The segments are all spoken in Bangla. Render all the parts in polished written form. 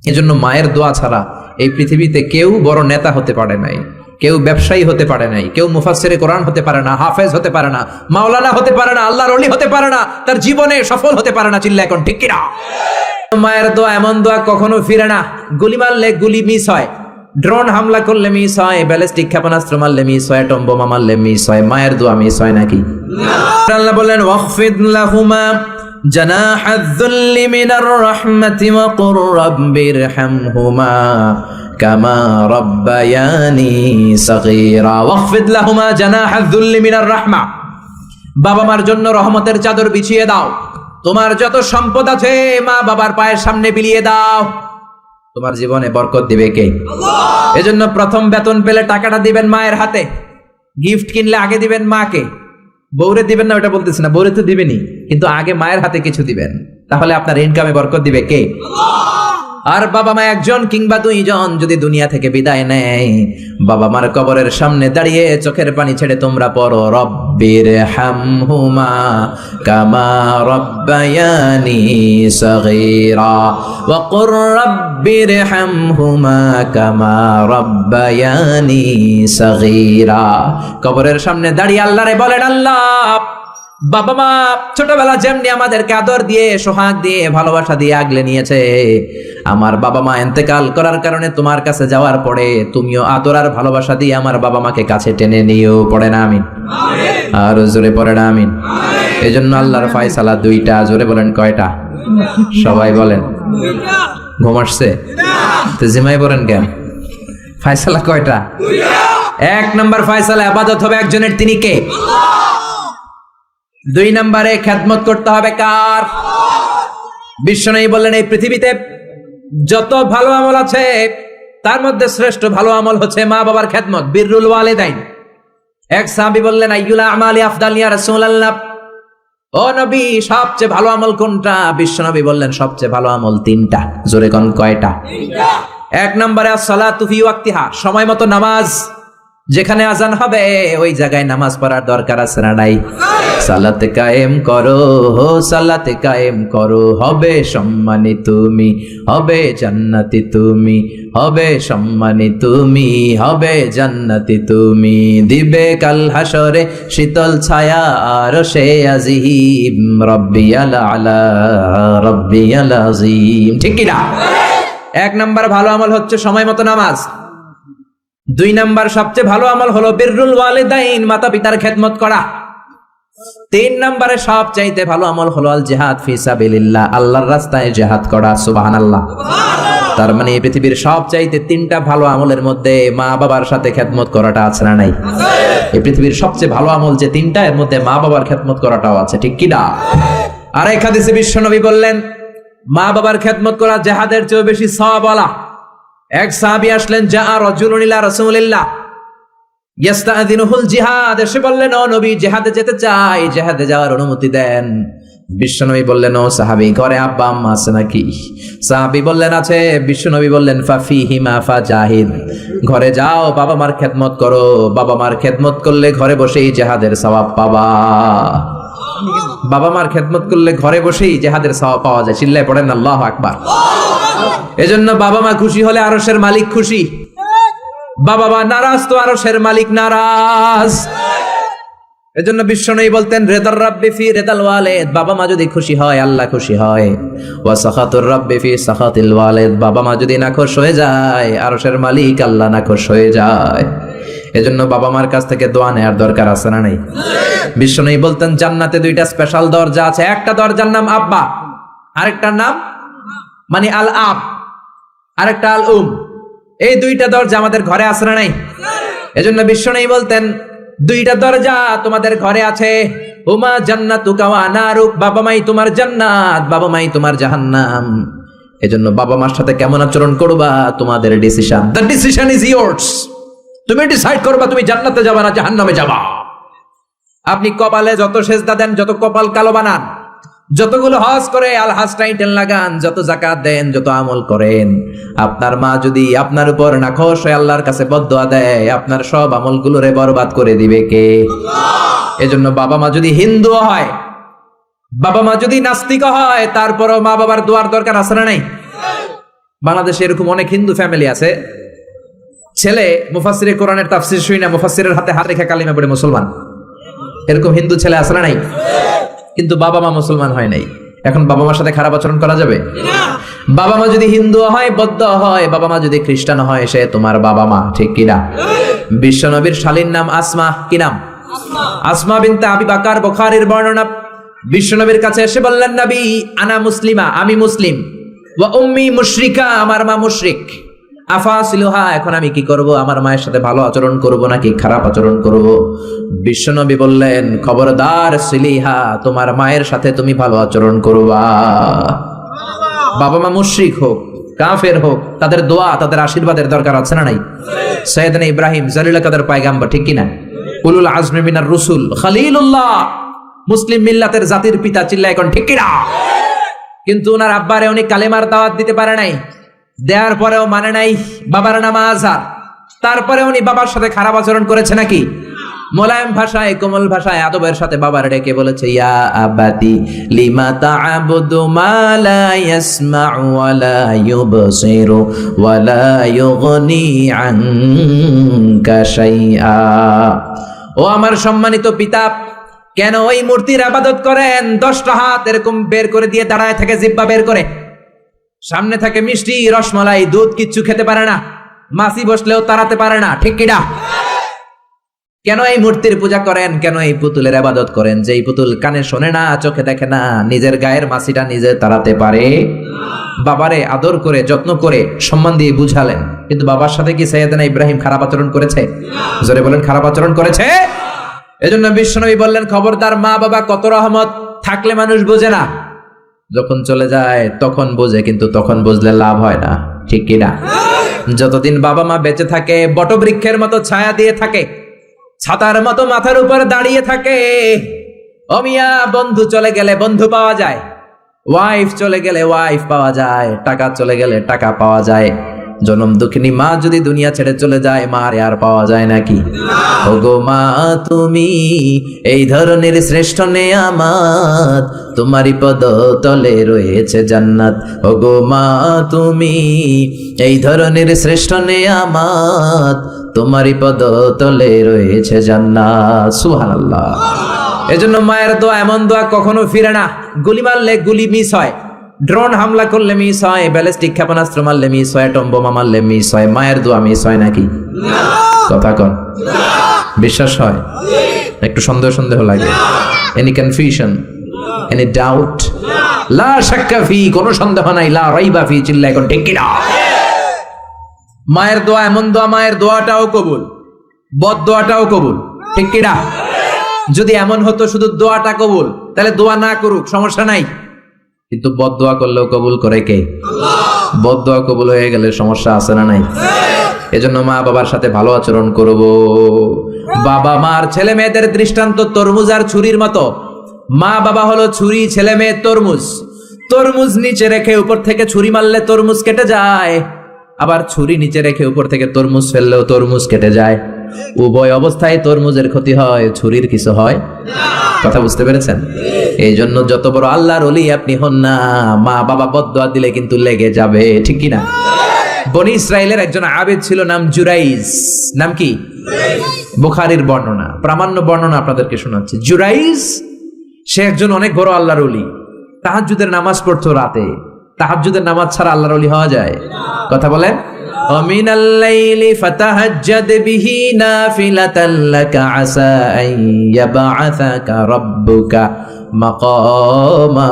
এজন্য মায়ের দোয়া ছাড়া এই পৃথিবীতে কেউ বড় নেতা হতে পারে নাই, কেউ ব্যবসায়ী হতে পারে নাই, কেউ মুফাসসিরে কোরআন হতে পারে না, হাফেজ হতে পারে না, মাওলানা হতে পারে না, আল্লাহর ওলি হতে পারে না, তার জীবনে সফল হতে পারে না। চিল্লা এখন ঠিক কিনা? মায়ের দোয়া এমন দোয়া কখনো ফিরে না। গুলি মারলে গুলি মিস হয়, ড্রোন হামলা করলে মিস হয়, ব্যালিস্টিক ক্ষেপণাস্ত্র মারলে মিস হয়, অ্যাটম বোমা মারলে মিস হয়। মায়ের দোয়া মিস হয় নাকি? আল্লাহ বলেন ওয়াখফিদ লাহুমা জানাহায যুল্লি মিনার রাহমাতি ওয়া কুর রাব্বিরহামহুমা কামা রাব্বায়ানি সাগীরা। ওয়াখফিদ লাহুমা জানাহায যুল্লি মিনার রাহমা, বাবা মার জন্য রহমতের চাদর বিছিয়ে দাও। তোমার যত সম্পদ আছে মা বাবার পায়ের সামনে বিলিয়ে দাও। তোমার জীবনে বরকত দিবে কে? আল্লাহ। এজন্য প্রথম বেতন পেলে টাকাটা দিবেন মায়ের হাতে, গিফট কিনলে আগে দিবেন মাকে। বউরে দিবেন না ওটা বলতেছি না, বউরে তো দিবেনই, কিন্তু আগে মায়ের হাতে কিছু দিবেন, তাহলে আপনার ইনকামে বরকত দিবে কে? আল্লাহ। আর বাবা মা একজন কিংবা দুইজন যদি দুনিয়া থেকে বিদায় নেয়, বাবা মার কবরের সামনে দাঁড়িয়ে চোখের পানি ছেড়ে তোমরা পড়ো রব্বিরহামহুমা কামা রাব্বায়ানি সাগীরা ওয়া কুর রাব্বিরহামহুমা কামা রাব্বায়ানি সাগীরা। কবরের সামনে দাঁড়িয়ে আল্লাহরে বলেন, আল্লাহ বাবা মা ছোটবেলা যেমনি আমাদেরকে আদর দিয়ে সোহাগ দিয়ে ভালোবাসা দিয়ে আগলে নিয়েছে, আমার বাবা মা ইন্তেকাল করার কারণে তোমার কাছে যাওয়ার পরে তুমিও আদর আর ভালোবাসা দিয়ে আমার বাবা মাকে কাছে টেনে নিও। পড়ে না আমিন? আর জোরে পড়ে না আমিন? এই জন্য আল্লাহর ফয়সালা দুইটা। জোরে বলেন কয়টা? সবাই বলেন। ঘুম আসছে তো জিমাই বলেন কেন? ফয়সালা কয়টা? এক নম্বর ফয়সালা ইবাদত হবে একজনের, তিনি কে? দুই নম্বরে খেদমত করতে হবে কার? বিশ্বনবী বললেন এই পৃথিবীতে যত ভালো আমল আছে তার মধ্যে শ্রেষ্ঠ ভালো আমল হচ্ছে মা বাবার খেদমত, বিররুল ওয়ালিদাইন। এক সাহাবী বললেন আইয়ুল আমালি আফদাল ইয়া রাসূলুল্লাহ, ও নবী সবচেয়ে ভালো আমল কোনটা? বিশ্বনবী বললেন সবচেয়ে ভালো আমল তিনটা। জোরে কোন কয়টা? তিনটা। এক নম্বরে as-সালাতু ফি ওয়াক্তিহা, সময় মতো নামাজ। যেখানে আজান হবে ওই জায়গায় নামাজ পড়ার দরকার আছে না নাই? সালাতে কায়েম করো, সালাতে কায়েম করো, হবে সম্মানী তুমি, হবে জান্নাতি তুমি, হবে সম্মানী তুমি, হবে জান্নাতি তুমি, দিবে কাল হাসরে শীতল ছায়া আরশে আজিম, রব্বিয়াল আলা রব্বিয়াল আযীম। ঠিক কি না? এক নাম্বার ভালো আমল হচ্ছে সময় মতো নামাজ। দুই নাম্বার সবচেয়ে ভালো আমল হলো বিররুল ওয়ালিদাইন, মাতা পিতার খেদমত করা। তিন নম্বরে সবচাইতে ভালো আমল হলো আল জিহাদ ফি সাবিলিল্লাহ, আল্লাহর রাস্তায় জিহাদ করা। সুবহানাল্লাহ। তার মানে এই পৃথিবীর সবচাইতে তিনটা ভালো আমলের মধ্যে মা বাবার সাথে খেদমত করাটা আছে না নাই? এই পৃথিবীর সবচেয়ে ভালো আমল যে তিনটা, এর মধ্যে মা বাবার খেদমত করাটাও আছে। ঠিক কি না? আর এক হাদিসে বিশ্বনবী বললেন মা বাবার খেদমত করা জিহাদের চেয়ে বেশি সওয়াবওয়ালা। এক সাহাবী আসলেন, যা রাজুলুন ইলা রাসূলিল্লাহ ইয়াস্তাযিনুহুল জিহাদ, এসে বললেন ও নবী জিহাদে যেতে চাই, জিহাদে যাওয়ার অনুমতি দেন। বিশ্বনবী বললেন ও সাহাবী ঘরে আব্বা আম্মা আছে নাকি? সাহাবী বললেন আছে। বিশ্বনবী বললেন ফাফিহিমা ফাজাহিদ, ঘরে যাও বাবা মার খেদমত করো, বাবা মার খেদমত করলে ঘরে বসেই জিহাদের সওয়াব পাবা। বাবা মার খেদমত করলে ঘরে বসেই জিহাদের সওয়াব পাওয়া যায়। চিল্লায় পড়েন আল্লাহু আকবার। এজন্য বাবা মা খুশি হলে আরশের মালিক খুশি, বাবা মা নারাজ তো আরশের মালিক নারাজ। এজন্য বিশ্বনবী বলতেন রিদার রাব্বি ফি রিদাল ওয়ালিদ, বাবা মা যদি খুশি হয় আল্লাহ খুশি হয়। ওয়া সাখাতুর রাব্বি ফি সাখাতিল ওয়ালিদ, বাবা মা যদি নাখুশ হয়ে যায় আরশের মালিক আল্লাহ নাখুশ হয়ে যায়। এজন্য বাবা মার কাছ থেকে দোয়া নেওয়ার দরকার আছে না নাই? বিশ্বনবী বলতেন জান্নাতে দুইটা স্পেশাল দরজা আছে, একটা দরজার নাম আব্বা, আরেকটার নাম মানে আল আব, আরেকটা আল উম। এই দুইটা দরজা আমাদের ঘরে আছে না নাই? এজন্য বিশ্বনবী বলতেন দুইটা দরজা তোমাদের ঘরে আছে, হুমা জান্নাতুকা ওয়া নারুক, বাবা মাই তোমার জান্নাত, বাবা মাই তোমার জাহান্নাম। এজন্য বাবা মার সাথে কেমন আচরণ করবা তোমাদের decision, the decision is years. তুমি ডিসাইড করবা তুমি জান্নাতে যাবা না জাহান্নামে যাবা। আপনি কপালে যত সেজদা দেন, যত কপাল কালো বানান, যতগুলো হজ করে আল হাজ টাইটেল লাগান, যত যাকাত দেন, যত আমল করেন, আপনার মা যদি আপনার উপর নাখোশ হয়ে আল্লাহর কাছে বদদুয়া দেয়, আপনার সব আমলগুলোরে বরবাদ করে দিবে কে? আল্লাহ। এজন্য বাবা মা যদি হিন্দু হয়, বাবা মা যদি নাস্তিক হয়, তারপরও মা বাবার দোয়ার দরকার আছে না নাই? বাংলাদেশে এরকম অনেক হিন্দু ফ্যামিলি আছে, ছেলে মুফাসসিরে কোরআনের তাফসীর শুই না, মুফাসসিরের হাতে হাত রেখে কালিমা পড়ে মুসলমান। এরকম হিন্দু ছেলে আছে না নাই? কিন্তু বাবা মা মুসলমান হয় নাই। এখন বাবা মার সাথে খারাপ আচরণ করা যাবে? বাবা মা যদি হিন্দু হয়, বৌদ্ধ হয়, বাবা মা যদি খ্রিস্টান হয়, সে তোমার বাবা মা, ঠিক কিনা? বিশ্বনবীর শালীর নাম আসমা। কি নাম? আসমা বিনতে আবি বকর, বুখারীর বর্ণনা। বিশ্বনবীর কাছে এসে বললেন, নবী আনা মুসলিমা, আমি মুসলিম, ওয়া উম্মি মুশরিকা, আমার মা মুশরিক, আফাসিলুহা, এখন আমি কি করব? আমার মায়ের সাথে ভালো আচরণ করব নাকি খারাপ আচরণ করব? বিশ্বনবী বললেন, খবরদার সিলিহা, তোমার মায়ের সাথে তুমি ভালো আচরণ করবা। বাবা মা মুশরিক হোক, কাফের হোক, তাদের দোয়া, তাদের আশীর্বাদের দরকার আছে না নাই? সাইয়েদনা ইব্রাহিম জালিল কাদের পয়গাম্বর, ঠিক কিনা? উলুল আজমি মিনার রুসুল, খলিলুল্লাহ, মুসলিম মিল্লাতের জাতির পিতা, চিল্লায় এখন ঠিক কিনা? কিন্তু ওনার আব্বারে উনি কালেমার দাওয়াত দিতে পারে নাই, দেওয়ার পরেও মানে নাই। বাবার নাম আজহার, তারপরে উনি বাবার সাথে খারাপ আচরণ করেছে নাকি? মোলায়েম ভাষায়, কোমল ভাষায়, আদবের সাথে বাবার ডেকে বলেছে, ইয়া আবাতি লিমা তা'বুদু মা লা ইয়াসমা'ু ওয়া লা ইউবসিরু ওয়া লা ইউগনি আনকা শাইআ। ও আমার সম্মানিত পিতা, কেন ওই মূর্তির ইবাদত করেন? 10টা হাত এরকম বের করে দিয়ে দাঁড়ায় থাকে, জিহ্বা বের করে, সামনে থাকে মিষ্টি, রসমালাই, দুধ, কিচ্ছু খেতে পারে না, মাছি বসলেও তাড়াতে পারে না, ঠিক কিনা? কেন এই মূর্তির পূজা করেন? কেন এই পুতুলের ইবাদত করেন? যে এই পুতুল কানে শোনে না, চোখে দেখে না, নিজের গায়ের মাছিটা নিজে তাড়াতে পারে? বাবারে আদর করে, যত্ন করে, সম্মান দিয়ে বুঝালেন, কিন্তু বাবার সাথে কি সাইয়েদনা ইব্রাহিম খারাপ আচরণ করেছে? জোরে বলেন, খারাপ আচরণ করেছে? এজন্য বিশ্বনবী বললেন, খবরদার, মা বাবা কত রহমত, থাকলে মানুষ বোঝে না, যখন চলে যায় তখন বোঝে, কিন্তু তখন বুঝলে লাভ হয় না, ঠিক কিনা? যতদিন বাবা মা বেঁচে থাকে, বটবৃক্ষের মতো ছায়া দিয়ে থাকে, ছাতার মতো মাথার উপর দাঁড়িয়ে থাকে। ও মিয়া, বন্ধু চলে গেলে বন্ধু পাওয়া যায়, ওয়াইফ চলে গেলে ওয়াইফ পাওয়া যায়, টাকা চলে গেলে টাকা পাওয়া যায়। জনম দুঃখিনী মা যদি দুনিয়া ছেড়ে চলে যায়, মা আর পাওয়া যায় নাকি? ওগো মা, তুমি এই ধরনের শ্রেষ্ঠ নেয়ামত, তোমারই পদ তলে রয়েছে জান্নাত। ওগো মা, তুমি এই ধরনের শ্রেষ্ঠ নেয়ামত, তোমারই পদ তলে রয়েছে জান্নাত। সুবহানাল্লাহ। এজন্য মায়ের দোয়া এমন দোয়া কখনো ফিরে না। গুলি মারলে গুলি মিস হয়, ড্রোন হামলা করলে মিস হয়, ব্যালিস্টিক ক্ষেপণাস্ত্র মারলে মিস হয়, অ্যাটম বোমা মারলে মিস হয়, মায়ের দোয়া মিস হয় নাকি? কথা কন, বিশ্বাস হয়? একটু সন্দেহ সন্দেহ লাগে? Any confusion, any doubt? লা শাক্কা ফি, কোনো সন্দেহ নাই, লা রাইবা ফি, চিল্লা এখন ঠিক কিনা? মায়ের দোয়া এমন দোয়া, মায়ের দোয়াটাও কবুল, বদ দোয়াটাও কবুল, ঠিক কিনা? যদি এমন হতো শুধু দোয়াটা কবুল, তাহলে দোয়া না করুক, সমস্যা নাই, কিন্তু বদ দোয়া করলেও কবুল করে কে? বদ দোয়া কবুল হয়ে গেলে সমস্যা আছে না নাই? এজন্য মা বাবার সাথে ভালো আচরণ করব। বাবা মার ছেলে মেয়েদের দৃষ্টান্ত তরমুজ আর ছুরির মতো। মা বাবা হলো ছুরি, ছেলে মেয়ে তরমুজ। তরমুজ নিচে রেখে উপর থেকে ছুরি মারলে তরমুজ কেটে যায়, আবার ছুরি নিচে রেখে উপর থেকে তরমুজ ফেললেও তরমুজ কেটে যায়। উভয় অবস্থায় তরমুজের ক্ষতি হয়, ছুরির কিছু হয়? কথা বুঝতে পেরেছেন? এই জন্য যত বড় আল্লাহর ওলি আপনি হন না, মা বাবা বদদোয়া দিলে কিন্তু লেগে যাবে, ঠিক কিনা? বনি ইসরাইলের একজন আবেদ ছিল, নাম জুরাইজ। নাম কি? বুখারীর বর্ণনা, প্রামাণ্য বর্ণনা আপনাদেরকে শোনাচ্ছি। জুরাইজ, সে একজন অনেক বড় আল্লাহর ওলি। তাহাজ্জুদের নামাজ পড়তো রাতে। তাহাজ্জুদের নামাজ ছাড়া আল্লাহর ওলি হওয়া যায়? কথা বলেন। ومن الليل فتهجد به نافلة لك عسى أن يبعثك ربك مقاما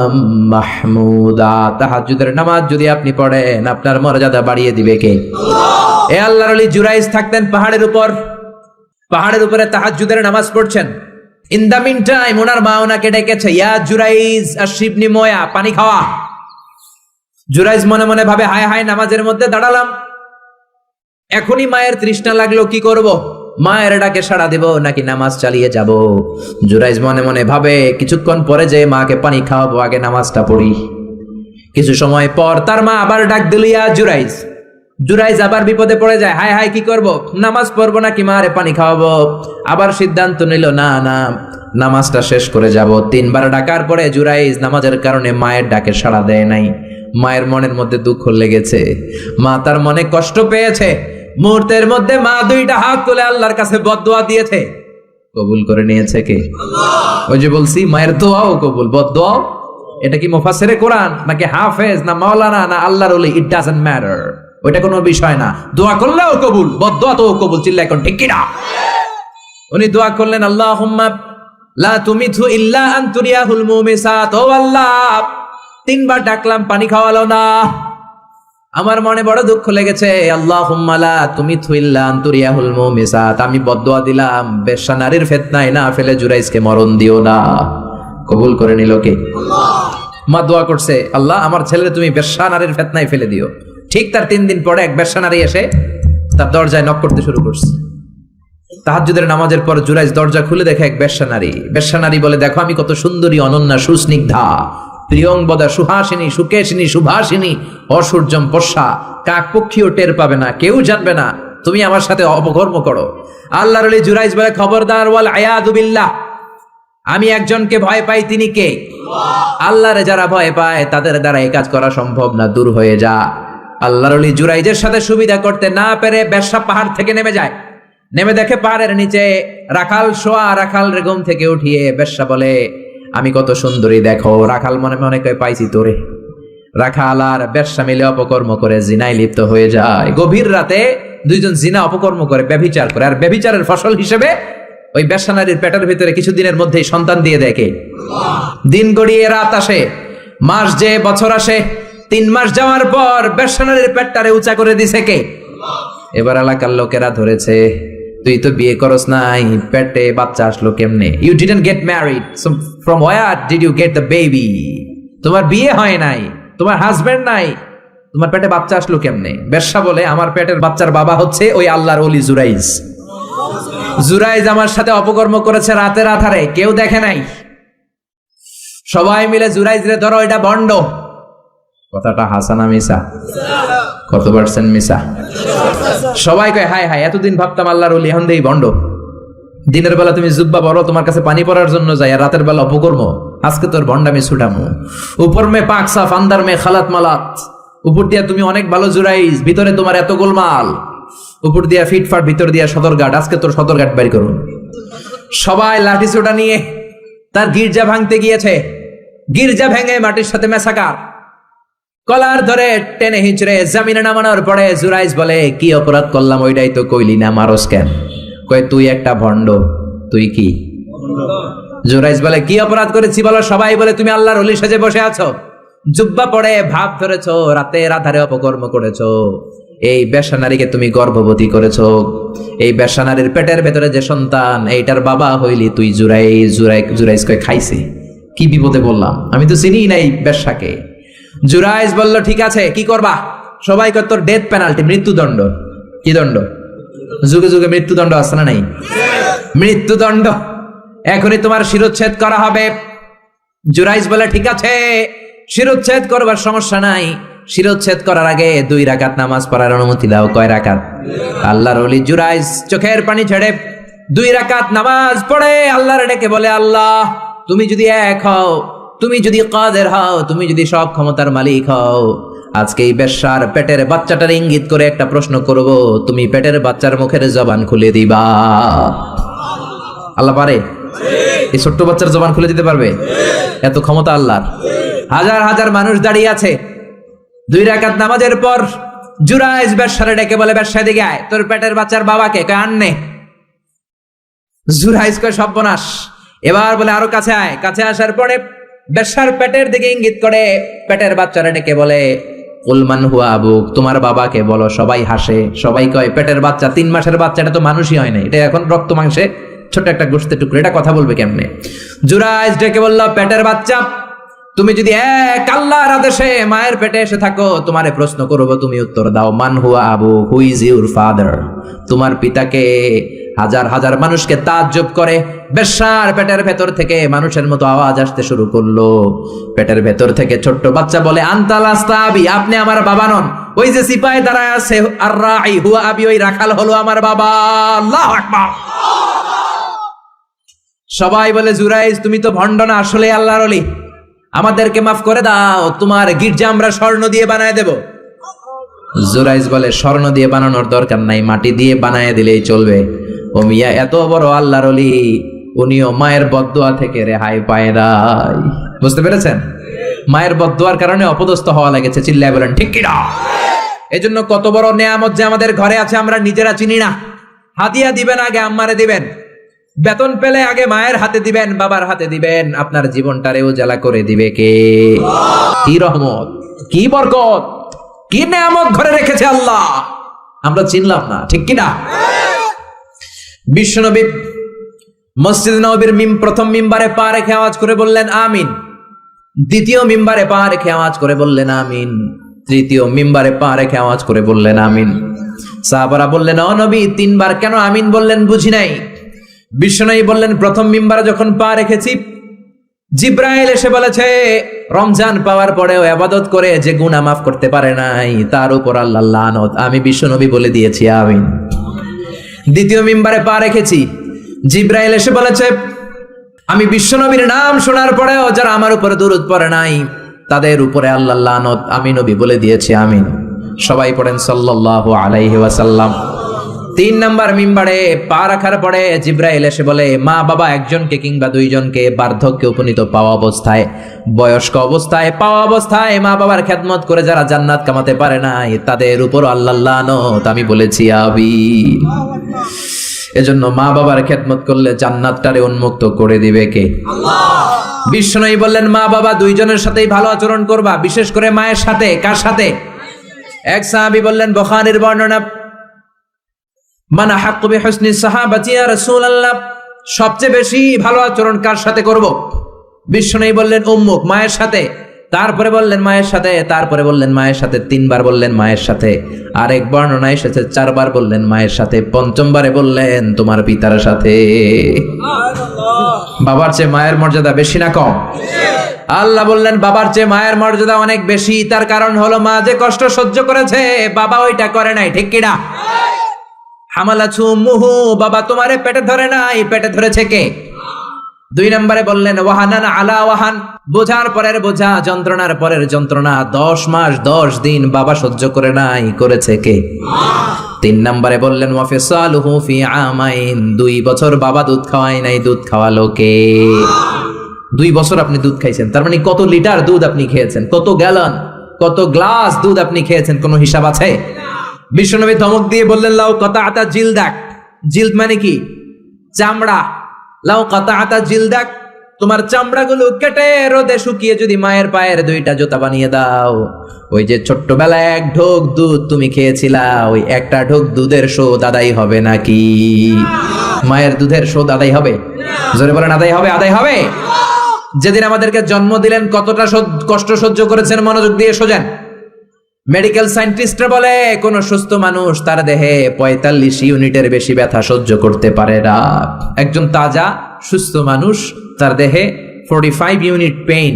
محمودا। তাহাজ্জুদের নামাজ যদি আপনি পড়েন, আপনার মর্যাদা বাড়িয়ে দিবে কে? আল্লাহ। এ আল্লাহর ওলি জুরাইজ থাকতেন পাহাড়ের উপর। পাহাড়ের উপরে তাহাজ্জুদের নামাজ পড়ছেন। ইন দা মিন টাইম ওনার মা ওনাকে ডেকেছে, ইয়া জুরাইজ আশরিবনি ময়া, পানি খাওয়া। জুরাইজ মনে মনে ভাবে, হায় হায়, নামাজের মধ্যে দাঁড়ালাম, এখনই মায়ের তৃষ্ণা লাগলো, কি করব? মায়ের ডাকে সাড়া দেব নাকি নামাজ চালিয়ে যাব? জুরাইজ মনে মনে ভাবে, কিছুক্ষণ পরে যে মাকে পানি খাওয়াবো, আগে নামাজটা পড়ি। কিছু সময় পর তার মা আবার ডাক দিল, ইয়া জুরাইজ। জুরাইজ আবার বিপদে পড়ে যায়, হায় হায়, কি করব? নামাজ পড়বো নাকি মারে পানি খাওয়াবো? আবার সিদ্ধান্ত নিল, না না, নামাজটা শেষ করে যাব। 3 বার ডাকার পরে জুরাইজ নামাজের কারণে মায়ের ডাকে সাড়া দেয় নাই। মায়ের মনের মধ্যে দুঃখ লেগেছে, মা তার মনে কষ্ট পেয়েছে। মুহূর্তের মধ্যে মা দুইটা হাত তুলে আল্লাহর কাছে বদদোয়া দিয়েছে। কবুল করে নিয়েছে কে? ওই যে বলছি মায়ের দোয়াও কবুল, বদদোয়াও। এটা কি মুফাসসিরে কোরআন নাকি হাফেজ না মাওলানা না আল্লাহর ওলি, ইট ডাজন্ট ম্যাটার, ওইটা কোনো বিষয় না। দোয়া করলেও কবুল, বদদোয়া তো কবুল। চিল্লায় কোন ঠিক কিনা? উনি দোয়া করলেন, আল্লাহুম্মা লা তুমিথু ইল্লা আন তুরিয়াহুল মুমিসাত। ও আল্লাহ, 3 বার ডাকলাম, পানি খাওয়ালো না। আমার মনে বড় দুঃখ লেগেছে। আল্লাহুম্মা লা তুমিথু ইল্লা আন তুরিয়াহুল মুমিসাত। আমি বদদোয়া দিলাম, বেশ্যা নারীর ফিতনায় না ফেলে জুরাইজকে মরণ দিও না। কবুল করে নিল কে? আল্লাহ। মা দোয়া করছে, আল্লাহ আমার ছেলের তুমি বেশ্যা নারীর ফিতনায় ফেলে দিও। ঠিক তার 3 দিন পরে এক বেশ্যা নারী এসে তার দরজায় নক করতে শুরু করছে। তাহাজ্জুদের নামাজের পর জুরাইজ দরজা খুলে দেখে এক বেশ্যা নারী। বেশ্যা নারী বলে, দেখো আমি কত সুন্দরী, অনন্যা, সুস্নিগ্ধা, প্রিয়ংবদা, সুহাসিনী, সুকেশিনী, সুভাসিনী, অসূর্যম পশা, কাক পক্ষীও টের পাবে না, কেউ জানবে না তুমি আমার সাথে অপকর্ম করো। আল্লাহর ওলি জুরাইজ বলে, খবরদার, ওয়াল আয়াযু বিল্লাহ, আমি একজনকে ভয় পাই, তিনি কে? আল্লাহরে যারা ভয় পায় তাদের দ্বারা এই কাজ করা সম্ভব না, দূর হয়ে যা। আল্লাহর ওলি জুরাইজের সাথে সুবিধা করতে না পেরে বেশ্যা পাহাড় থেকে নেমে যায়। নেমে দেখে পাহাড়ের নিচে রাখাল শোয়া। রাখাল রেগম থেকে উঠিয়ে বেশ্যা বলে, আমি কত সুন্দরী দেখো। রাখাল মনে মনে কয়, পাইছি তোরে। রাখাল আর বেশ্যা মিলে অপকর্ম করে জিনায় লিপ্ত হয়ে যায়। গভীর রাতে দুইজন জিনা অপকর্ম করে, ব্যভিচার করে। আর ব্যভিচারের ফসল হিসেবে ওই বেশ্যা নারীর পেটের ভিতরে কিছুদিনের মধ্যেই সন্তান দিয়ে দেখে। দিন গড়িয়ে রাত আসে, মাস যে বছর আসে। 3 মাস যাওয়ার পর বেশ্যা নারীর পেটটারে উঁচা করে দিছে কে? এবার এলাকার লোকেরা ধরেছে, তুই তো বিয়ে করস নাই, পেটে বাচ্চা আসলো কেমনে? You didn't get married, so from where did you get the baby? তোমার বিয়ে হয় নাই, তোমার হাজবেন্ড নাই, তোমার পেটে বাচ্চা আসলো কেমনে? বেশ্যা বলে, আমার পেটের বাচ্চার বাবা হচ্ছে ওই আল্লাহর ওলি জুরাইজ। জুরাইজ আমার সাথে অপকর্ম করেছে রাতের আধারে, কেউ দেখে নাই। সবাই মিলে জুরাইজ রে ধরো, এটা ভণ্ড। কথাটা হাসানা মিসা? কত পার্সেন্ট মিসা? সবাই কয়, হায় হায়, এতদিন ভাবতাম আল্লাহর ওলি, এখন দেই ভণ্ড। দিনের বেলা তুমি জুব্বা পরো, তোমার কাছে পানি পড়ার জন্য যাই, আর রাতের বেলা অপকর্ম। আজকে তোর ভণ্ডামি ছুটামু। উপর মে পাক সাফ, আন্দার মে খালাত মালাত। উপর দিয়া তুমি অনেক ভালো জুরাইজ, ভিতরে তোমার এত গোলমাল। উপর দিয়া ফিটফাট, ভিতর দিয়া সদরঘাট। আজকে তোর সদরঘাট বের করুন। সবাই লাঠি ছোটা নিয়ে তার গির্জা ভাঙতে গিয়েছে। গির্জা ভেঙে মাটির সাথে মেসাকার। কলার ধরে টেনে হিঁচড়ে জামিনে নামানোর পরে জুরাইজ বলে, কি অপরাধ করলাম? ওইটাই তো কইলি না, মারস কেন? কয়, তুই একটা ভণ্ড। তুই কি? জুরাইজ বলে, কি অপরাধ করেছি বলো? সবাই বলে, তুমি আল্লাহর ওলি সেজে বসে আছো, জুব্বা পড়ে ভাব ধরেছো, রাতের আধারে অপকর্ম করেছো। এই বেশ্যা নারীকে তুমি গর্ভবতী করেছো। এই বেশ্যা নারীর পেটের ভেতরে যে সন্তান, এইটার বাবা হইলি তুই। জুরাইজ কয়, খাইছে। কি বিপদে বললাম, আমি তো চিনি নাই বেশ্যাকে। জুরাইজ বলল, ঠিক আছে, কি করবা? সবাই কয়, তোর ডেথ পেনাল্টি, মৃত্যুদণ্ড। কি দণ্ড? যুগে যুগে মৃত্যুদণ্ড আছে না নাই? মৃত্যুদণ্ড। এখনই তোমার শিরোচ্ছেদ করা হবে। জুরাইজ বলে, ঠিক আছে, শিরোচ্ছেদ করবার সমস্যা নাই। শিরোচ্ছেদ করার আগে 2 রাকাত নামাজ পড়ার অনুমতি দাও। কয় রাকাত? আল্লাহর ওলি জুরাইজ চোখের পানি ছেড়ে 2 রাকাত নামাজ পড়ে আল্লাহর ডেকে বলে, আল্লাহ, তুমি যদি এক হও, তুমি যদি কাদের হও, তুমি যদি সব ক্ষমতার মালিক হও, আজকে এই বেশ্যার পেটের বাচ্চাটার ইঙ্গিত করে একটা প্রশ্ন করব, তুমি পেটের বাচ্চার মুখের জবান খুলে দিবা। আল্লাহ পারে? এই ছোট্ট বাচ্চার জবান খুলে দিতে পারবে? এত ক্ষমতা আল্লাহর। হাজার হাজার মানুষ দাঁড়িয়ে আছে। 2 রাকাত নামাজের পর জুরাইজ বেশ্যারে ডেকে বলে, বেশ্যা দিকে আয়, তোর পেটের বাচ্চার বাবাকে। কয়, আননে। জুরাইজ কয়, সর্বনাশ। এবার বলে, আরো কাছে আয়। কাছে আসার পরে বেশ্যার পেটের দিকে ইঙ্গিত করে পেটের বাচ্চারা ডেকে বলে, উলমান হুয়া আবুক, তোমার বাবাকে বলো। সবাই হাসে। সবাই কয়, পেটের বাচ্চা, 3 মাসের বাচ্চা, এটা তো মানুষই হয় না, এটা এখন রক্ত মাংসে ছোট একটা গোশতের টুকরো, এটা কথা বলবে কেমনে? জুরাইজ ডেকে বলল, পেটের বাচ্চা, তুমি যদি এক আল্লাহর আদেশে মায়ের পেটে এসে থাকো, তোমারে প্রশ্ন করবো, তুমি উত্তর দাও। মান হুয়া Abu, who is your father? তোমার পিতাকে? হাজার হাজার মানুষকে তাজ্জব করে। বেশ্যার পেটের ভেতর থেকে মানুষের মতো আওয়াজ আসতে শুরু করলো। পেটের ভেতর থেকে ছোট্ট বাচ্চা বলে, আনতাল আস্তাবি, আপনি আমার বাবা নন। ওই যে সিপাহি দাঁড়ায় আছে, আর রাই হুয়া আবি, ওই রাখাল হলো আমার বাবা। আল্লাহু আকবার। সবাই বলে, জুরাইজ, তুমি তো ভণ্ড না, আসলে আল্লাহর ওলি। আমাদেরকে মাফ করে দাও, তোমার গির্জা আমরা স্বর্ণ দিয়ে বানায় দেব। জুরাইজ বলে স্বর্ণ দিয়ে বানানোর দরকার নাই, মাটি দিয়ে বানায় দিলেই চলবে। ও মিয়া এত বড় আল্লাহর ওলি, উনিও মায়ের বদদুয়া থেকে রেহাই পায় নাই। বুঝতে পেরেছেন? মায়ের বদদুয়ার কারণে অপদস্থ হওয়া লেগেছে। চিল্লায় বলেন ঠিক কি না? এজন্য কত বড় নেয়ামত যে আমাদের ঘরে আছে আমরা নিজেরা চিনি না। হাদিয়া দিবেন আগে আম্মারে দিবেন, বেতন পেলে আগে মায়ের হাতে দিবেন, বাবার হাতে দিবেন, আপনার জীবনটারে উজালা করে দিবে কে? কি রহমত, কি বরকত, কি নেয়ামত ঘরে রেখেছে আল্লাহ, আমরা চিনলাম না। ঠিক কি না? বিশ্বনবী মসজিদ নববীর প্রথম মিম্বারে পা রেখে আওয়াজ করে বললেন আমিন, দ্বিতীয় মিম্বারে পা রেখে আওয়াজ করে বললেন আমিন, তৃতীয় মিম্বারে পা রেখে আওয়াজ করে বললেন আমিন। সাহাবারা বললেন ও নবী, তিনবার কেন আমিন বললেন বুঝি নাই। বিশ্বনবী বললেন প্রথম মিম্বারে যখন পা রেখেছি, জিব্রাইল এসে বলেছে রমজান পাওয়ার পরেও ইবাদত করে যে গুনাহ মাফ করতে পারে নাই তার উপর আল্লাহর লানত, আমি বিশ্বনবী বলে দিয়েছি আমিন। দ্বিতীয় মিম্বারে পা রেখেছি, জিব্রাইল এসে বলেছে আমি বিশ্বনবীর নাম শোনার পরেও যারা আমার উপরে দুরূদ পড়ে নাই তাদের উপরে আল্লাহর লানত, আমি নবী বলে দিয়েছি আমিন। সবাই পড়েন সাল্লাল্লাহু আলাইহি ওয়াসাল্লাম। তিন নাম্বার মিম্বারে পা রাখার পরে জিব্রাইল এসে বলে মা বাবা একজনকে কিংবা দুইজনকে বার্ধক্যে উপনীত পাওয়া অবস্থায়, বয়স্ক অবস্থায়, পাওয়া অবস্থায় মা বাবার খেদমত করে যারা জান্নাত কামাতে পারে নাই তাদের উপর আল্লাহর লানত, আমি বলেছি আমিন। এজন্য মা বাবার খেদমত করলে জান্নাতটারে উন্মুক্ত করে দিবে কে? আল্লাহ। বিশ্বনবী বললেন মা বাবা দুইজনের সাথেই ভালো আচরণ করবা, বিশেষ করে মায়ের সাথে। কার সাথে? এক সাহাবী বললেন, বুখারীর বর্ণনা, মান আহাক্কু বিহুসনি সাহাবাতি ইয়া রাসূলুল্লাহ, সবচেয়ে বেশি ভালো আচরণ কার সাথে করব? বিশ্বনবী বললেন উম্মুক, মায়ের সাথে। তারপরে বললেন মায়ের সাথে, তারপরে বললেন মায়ের সাথে, তিনবার বললেন মায়ের সাথে, আরেক বর্ণনায় এসেছে চারবার বললেন মায়ের সাথে, পঞ্চমবারে বললেন তোমার পিতার সাথে। বাবার চেয়ে মায়ের মর্যাদা বেশি না কম? আল্লাহ বললেন বাবার চেয়ে মায়ের মর্যাদা অনেক বেশি। তার কারণ হলো মা যে কষ্ট সহ্য করেছে বাবা ওইটা করে নাই। ঠিক কিনা? হামালাতহু উম্মুহু, বাবা তোমারে পেটে ধরে নাই, পেটে ধরেছে কে? দুই নম্বরে বললেন ওয়াহানান আলা ওয়াহান, বোঝার পরের বোঝা, যন্ত্রণার পরের যন্ত্রণা 10 মাস 10 দিন বাবা সহ্য করে নাই, করেছে কে? তিন নম্বরে বললেন ওয়াফিসালুহু ফি আমাইন, 2 বছর বাবা দুধ খাওয়ায় নাই, দুধ খাওয়ালো কে? 2 বছর আপনি দুধ খাইছেন, তার মানে কত লিটার দুধ আপনি খেয়েছেন, কত গ্যালন, কত গ্লাস দুধ আপনি খেয়েছেন, কোনো হিসাব আছে? বিশ্বনবী ধমক দিয়ে বললেন লাউ কাতাআতা জিলদাক, জিলদ মানে কি? চামড়া। লাউ কাতাআতা জিলদাক, তোমার চামড়াগুলো কেটে রোদে শুকিয়ে যদি মায়ের পায়ের 2টা জুতা বানিয়ে দাও, ওই যে ছোট্টবেলায় 1 ঢোক দুধ তুমি খেয়েছিলা, ওই একটা ঢোক দুধের শোধ আদায় হবে নাকি? মায়ের দুধের শোধ আদায় হবে? জোরে বলেন আদায় হবে? আদায় হবে। যেদিন আমাদেরকে জন্ম দিলেন কতটা কষ্ট সহ্য করেছেন, মনোযোগ দিয়ে শোনেন। মেডিকেল সায়েন্টিস্টরা বলে কোন সুস্থ মানুষ তার দেহে 45 ইউনিটের বেশি ব্যথা সহ্য করতে পারে না। একজন তাজা সুস্থ মানুষ তার দেহে 45 ইউনিট পেইন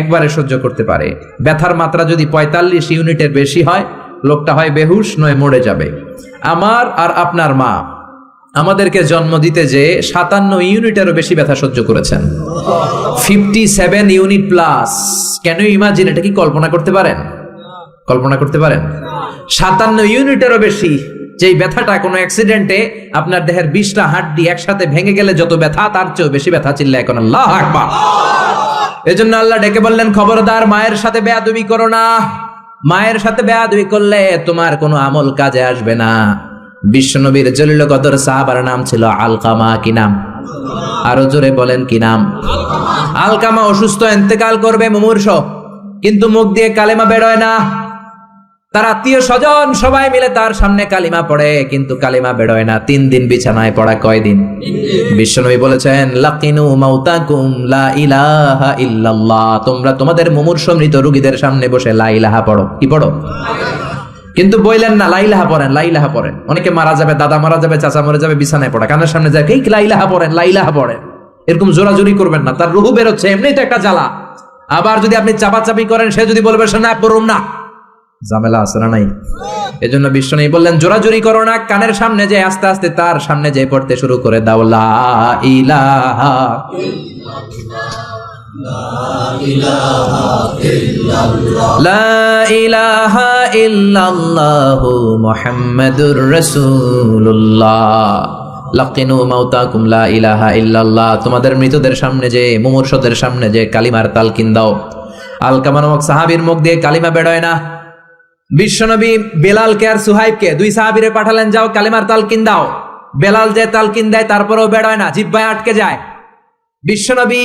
একবারে সহ্য করতে পারে। ব্যথার মাত্রা যদি 45 ইউনিটের বেশি হয় লোকটা হয় বেহুশ নয় মরে যাবে। আমার আর আপনার মা আমাদেরকে জন্ম দিতে যে 57 ইউনিটেরও বেশি ব্যথা সহ্য করেছেন, 57 unit plus. Can you imagine? এটা কি কল্পনা করতে পারেন? কল্পনা করতে পারেন? 57 ইউনিটেরও বেশি, যেই ব্যথাটা কোনো অ্যাক্সিডেন্টে আপনার দেহের 20টা হাড্ডি একসাথে ভেঙে গেলে যত ব্যথা তার চেয়েও বেশি ব্যথা। চিল্লায় এখন আল্লাহু আকবার। এজন্য আল্লাহ ডেকে বললেন খবরদার মায়ের সাথে বেয়াদবি করো না। মায়ের সাথে বেয়াদবি করলে তোমার কোনো আমল কাজে আসবে না। বিশ্বনবীর জলিল কদর সাহাবার নাম ছিল আলকামা। কি নাম? আরো জোরে বলেন কি নাম? আলকামা অসুস্থ, ইন্তেকাল করবে, মুমূর্ষ, কিন্তু মুখ দিয়ে কালেমা বেরোয় না। তার আত্মীয় স্বজন সবাই মিলে তার সামনে কালিমা পড়ে, কিন্তু কালিমা বেরোয় না। 3 দিন বিছানায় পড়া। কয়দিন? বিশ্বনবী বলেছেন লাকিনু মাউতাকুম লা ইলাহা ইল্লাল্লাহ, তোমরা তোমাদের মুমূর্ষ মৃত রোগীদের সামনে বসে লা ইলাহা পড়ো। কি পড়ো? কিন্তু বললেন না লা ইলাহা পড়েন, লা ইলাহা পড়েন। অনেকে মারা যাবে, দাদা মারা যাবে, চাচা মরে যাবে, বিছানায় পড়া, কানের সামনে যায় এই লা ইলাহা পড়েন, লা ইলাহা পড়েন। এরকম জোরাজোরি করবেন না, তার রুহ বেরোচ্ছে, এমনিই তো একটা জ্বালা। আবার যদি আপনি চাপাচাপি করেন, সে যদি বলবে না পড়ুন না, ঝামেলা আছে না নাই? এজন্য বিশ্বনবী বললেন জোরাজোরি করো না, কানের সামনে যে আস্তে আস্তে তার সামনে যে পড়তে শুরু করে দাও লা ইলাহা লা ইলাহা ইল্লাল্লাহু মুহাম্মাদুর রাসূলুল্লাহ। লাকিনু মাউতাকুম লা ইলাহা ইল্লাল্লাহ। তোমাদের মৃতদের সামনে যে, মুমূর্ষদের সামনে যে কালিমার তালকিন দাও। আলকামা নামক সাহাবীর মুখ দিয়ে কালিমা বেরোয় না। বিশ্বনবী বেলালকে আর সুহাইবকে, দুই সাহাবীরে পাঠালেন, যাও কালিমার তালকিন দাও। বেলাল যে তালকিন দেয় তারপরেও বেরোয় না, জিহ্বায় আটকে যায়। বিশ্বনবী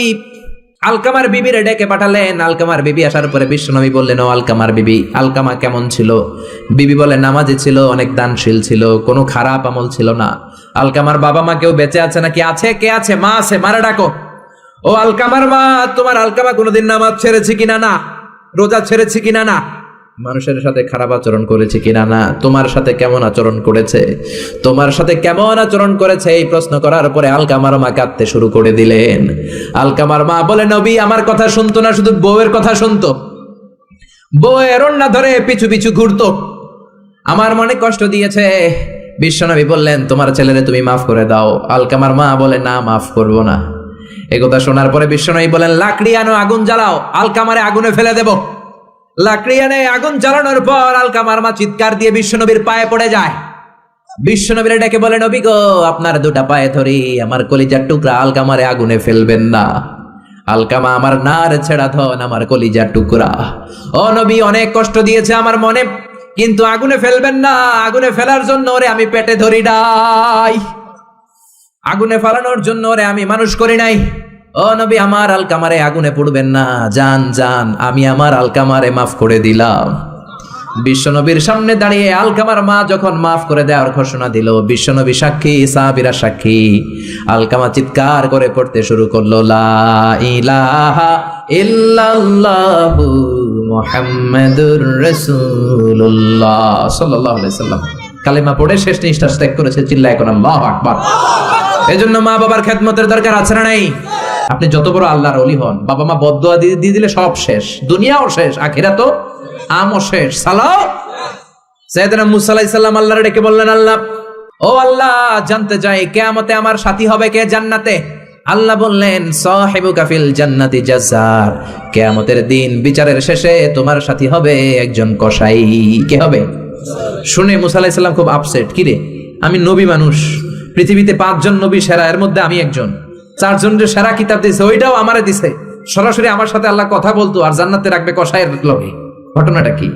আলকামার বিবিরে ডেকে পাঠালেন। আলকামার বিবি আসার পরে বিশ্বনবী বললেন, ও আলকামার বিবি, আলকামা কেমন ছিল? বিবি বলে, নামাজি ছিল, অনেক দানশীল ছিল, কোনো খারাপ আমল ছিল না। আলকামার বাবা মা কেউ বেঁচে আছে নাকি? আছে। কে আছে? মা আছে, মারা ডাকো। ও আলকামার মা, তোমার আলকামা কোনোদিন নামাজ ছেড়েছে কিনা? না। রোজা ছেড়েছে কিনা? না। মানুষের সাথে খারাপ আচরণ করেছে কিনা? না। তোমার সাথে কেমন আচরণ করেছে? তোমার সাথে কেমন আচরণ করেছে? এই প্রশ্ন করার পরে আলকামার মা কাঁদতে শুরু করে দিলেন। আলকামার মা বলে, নবী আমার কথা শুনতো না, শুধু বউয়ের কথা শুনতো। বউয়ের ওড়না ধরে পিছু পিছু ঘুরতো, আমার মনে কষ্ট দিয়েছে। বিশ্বনবী বললেন, তোমার ছেলেরে তুমি মাফ করে দাও। আলকামার মা বলে, না, মাফ করব না। একথা শোনার পরে বিশ্বনবী বলেন, লাকড়ি আনো, আগুন জ্বালাও, আলকামারে আগুনে ফেলে দেব। লাকড়ি এনে আগুন জ্বালানোর পর আলকামার মা চিৎকার দিয়ে বিশ্বনবীর পায়ে পড়ে যায়। বিশ্বনবীর ডেকে বলে, নবী গো, আপনার দুটা পায়ে ধরি, আমার কলিজার টুকরা আলকামারে আগুনে ফেলবেন না। আলকামা আমার নার ছেড়া ধন, আমার কলিজার টুকরা। ও নবী, অনেক কষ্ট দিয়েছে আমার মনে, কিন্তু আগুনে ফেলবেন না। আগুনে ফেলার জন্য ওরে আমি পেটে ধরি নাই, আগুনে ফেলানোর জন্য ওরে আমি মানুষ করি নাই। ও নবী, আমার আলকামারে আগুনে পুড়বেন না, জান জান, আমি আমার আলকামারে মাফ করে দিলাম। বিশ্বনবীর সামনে দাঁড়িয়ে আলকামার মা যখন মাফ করে দেওয়ার ঘোষণা দিল, বিশ্বনবী সাক্ষী, সাহাবীরা সাক্ষী। আলকামা চিৎকার করে পড়তে শুরু করলো, লা ইলাহা ইল্লাল্লাহু মুহাম্মাদুর রাসূলুল্লাহ সাল্লাল্লাহু আলাইহি সাল্লাম। কালিমা পড়ে শেষ নিঃশ্বাস ত্যাগ করেছে। চিল্লায় এখন আল্লাহু আকবার। এজন্য মা বাবার খেদমতের দরকার আছে না নাই? আপনি যত বড় আল্লাহর ওলি হন, বাবা মা বদদুয়া দিয়ে দিলে সব শেষ, দুনিয়াও শেষ, আখিরাতও আমও শেষ। সালাও। সাইয়েদনা মুসা আলাইহিস সালাম আল্লাহর ডেকে বললেন, আল্লাহ, ও আল্লাহ, জানতে চাই কিয়ামতে আমার সাথী হবে কে জান্নাতে? আল্লাহ বললেন, সাহিবুকা ফিল জান্নাতি জাজ্জার। কিয়ামতের দিন বিচারের শেষে তোমার সাথী হবে একজন কসাই। কে হবে? শুনে মুসা আলাইহিস সালাম খুব আপসেট। কি রে, আমি নবী মানুষ, পৃথিবীতে 5 জন নবী সেরা, এর মধ্যে আমি একজন। 4 জনের সেরা কিতাব দিছে, ওইটাও আমারে দিছে। সরাসরি আমার সাথে আল্লাহ কথা বলতো, আর জান্নাতে রাখবে কসাইয়ের লগে। ঘটনাটা কি?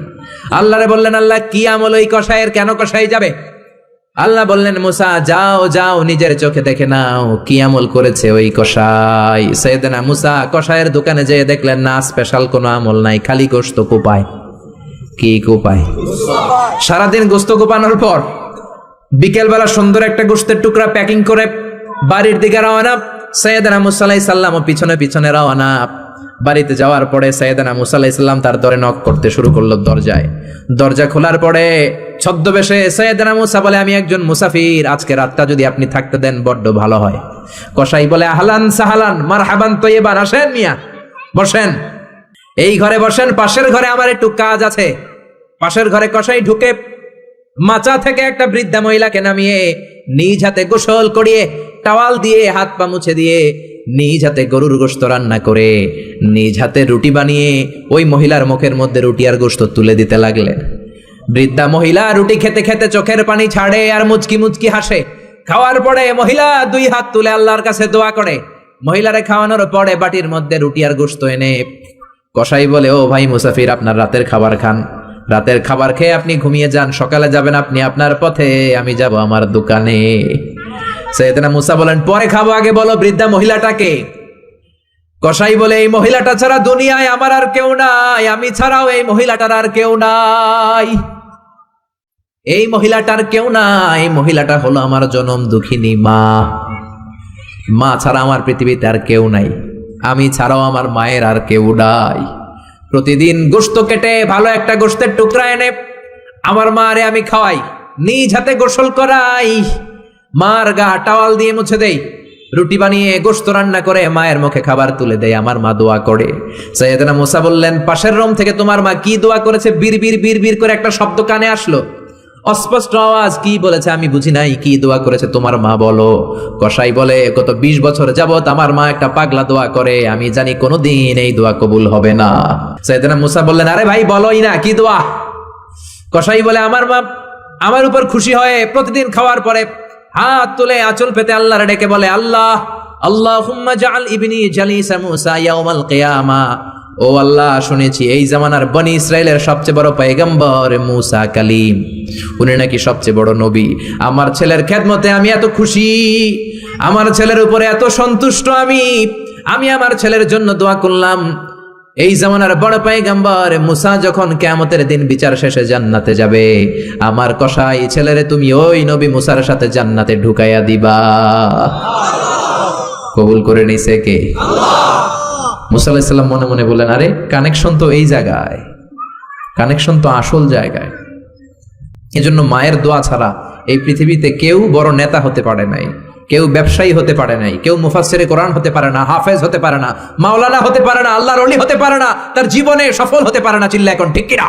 আল্লাহরে বললেন, আল্লাহ কি আমল ওই কসাইয়ের, কেন কসাই যাবে? আল্লাহ বললেন, মুসা যাও যাও, নিজের চোখে দেখে নাও কি আমল করেছে ওই কসাই। সাইয়েদনা মুসা কসাইয়ের দোকানে যেয়ে দেখলেন, না, স্পেশাল কোনো আমল নাই, খালি গোশত কোপায়। কি কোপায়? সারাদিন গোশত কোপানোর পর বিকেলবেলা সুন্দর একটা গোশতের টুকরা প্যাকিং করে বাড়ির দিকে রওনা। সাইয়েদনা মুসা আলাইহিস সালাম পিছনে পিছনে রওনা। বাড়িতে যাওয়ার পরে সাইয়েদনা মুসা আলাইহিস সালাম তার দরে নক করতে শুরু করলো দরজায়। দরজা খোলার পরে ছদ্মবেশে সাইয়েদনা মুসা বলে, আমি একজন মুসাফির, আজকে রাতটা যদি আপনি থাকতে দেন বড্ড ভালো হয়। কসাই বলে, আহলান সাহালান মারহাবান তৈয়বান, আসেন মিয়া, বসেন, এই ঘরে বসেন, পাশের ঘরে আমার একটু কাজ আছে। পাশের ঘরে কসাই ঢুকে মাচা থেকে একটা বৃদ্ধা মহিলাকে নামিয়ে নিজ হাতে গোসল করিয়ে, টাওয়াল দিয়ে হাত পা মুছে দিয়ে, নিজ হাতে গরুর গোশত রান্না করে, নিজ হাতে রুটি বানিয়ে ওই মহিলার মুখের মধ্যে রুটি আর গোশত তুলে দিতে লাগলেন। বৃদ্ধা মহিলা রুটি খেতে খেতে চোখের পানি ছাড়ে আর মুচকি মুচকি হাসে। খাওয়ার পরে মহিলা 2 হাত তুলে আল্লাহর কাছে দোয়া করে। মহিলারে খাওয়ানোর পরে বাটির মধ্যে রুটি আর গোশত এনে কসাই বলে, ও ভাই মুসাফির, আপনার রাতের খাবার খান, রাতের খাবার খেয়ে আপনি ঘুমিয়ে যান, সকালে যাবেন আপনি আপনার পথে, আমি যাব আমার দোকানে। সাইয়েদনা মুসা বলেন, পরে খাবো, আগে বলো বৃদ্ধা মহিলাটাকে। কসাই বলে, এই মহিলাটা ছাড়া দুনিয়ায় আমার আর কেউ নাই, আমি ছাড়াও এই মহিলাটার আর কেউ নাই। এই মহিলাটার কেউ নাই, মহিলাটা হলো আমার জনম দুঃখিনী মা। মা ছাড়া আমার পৃথিবীতে আর কেউ নাই, আমি ছাড়াও আমার মায়ের আর কেউ নাই। প্রতিদিন গোশত কেটে ভালো একটা গোশতের টুকরা এনে আমার মারে আমি খাওয়াই, নিজ হাতে গোসল করাই, মার গা টাওয়াল দিয়ে মুছে দেই, রুটি বানিয়ে গোশত রান্না করে মায়ের মুখে খাবার তুলে দেয়, আমার মা দোয়া করে। সাইয়েদনা মুসা বললেন, পাশের রুম থেকে তোমার মা কি দোয়া করেছে বিড় বিড় বিড় বিড় করে একটা শব্দ কানে আসলো। অস্পষ্ট আওয়াজ, কি বলেছে আমি বুঝি নাই, কি দোয়া করেছে তোমার মা বলো। কসাই বলে, গত 20 বছর যাবত আমার মা একটা পাগলা দোয়া করে, আমি জানি কোনোদিন এই দোয়া কবুল হবে না। সাইয়েদনা মুসা বললেন, আরে ভাই বলোই না, কি দোয়া? কসাই বলে, আমার মা আমার উপর খুশি হয়ে প্রতিদিন খাওয়ার পরে হাত তুলে আঁচল পেতে আল্লাহর ডেকে বলে, আল্লাহ আল্লাহুম্মা জাআল ইবনি জালিসা মুসা ইয়াউমাল কিয়ামা। ও আল্লাহ, শুনেছি এই জামানার বনি ইসরাইলের সবচেয়ে বড় পয়গম্বর মুসা কালিম, উনি নাকি সবচেয়ে বড় নবী। আমার ছেলের খেদমতে আমি এত খুশি, আমার ছেলের উপরে এত সন্তুষ্ট আমি আমার ছেলের জন্য দোয়া করলাম। এই জামানার বড় পয়গম্বর মুসা যখন কিয়ামতের দিন বিচার শেষে জান্নাতে যাবে, আমার কসাই ছেলেরে তুমি ওই নবী মুসার সাথে জান্নাতে ঢুকাইয়া দিবা। কবুল করে নিছে কে? মুসা আলাইহিস সালাম মনে মনে বললেন, আরে কানেকশন তো এই জায়গায়, কানেকশন তো আসল জায়গায়। এজন্য মায়ের দোয়া ছাড়া এই পৃথিবীতে কেউ বড় নেতা হতে পারে নাই, কেউ ব্যবসায়ী হতে পারে নাই, কেউ মুফাসসিরে কোরআন হতে পারে না, হাফেজ হতে পারে না, মাওলানা হতে পারে না, আল্লাহর ওলি হতে পারে না, তার জীবনে সফল হতে পারে না। চিল্লা এখন ঠিক কিনা?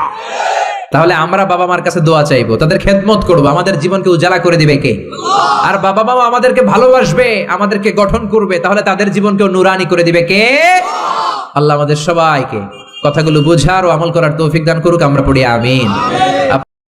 তাহলে আমরা বাবা মার কাছে দোয়া চাইবো, তাদের খেদমত করবো, আমাদের জীবনকে উজালা করে দিবে কে? আর বাবা মা আমাদেরকে ভালোবাসবে, আমাদেরকে গঠন করবে, তাহলে তাদের জীবনকেও নুরানি করে দিবে কে? আল্লাহ আমাদের সবাইকে কথাগুলো বোঝার ও আমল করার তৌফিক দান করুক। আমরা পড়ি আমিন।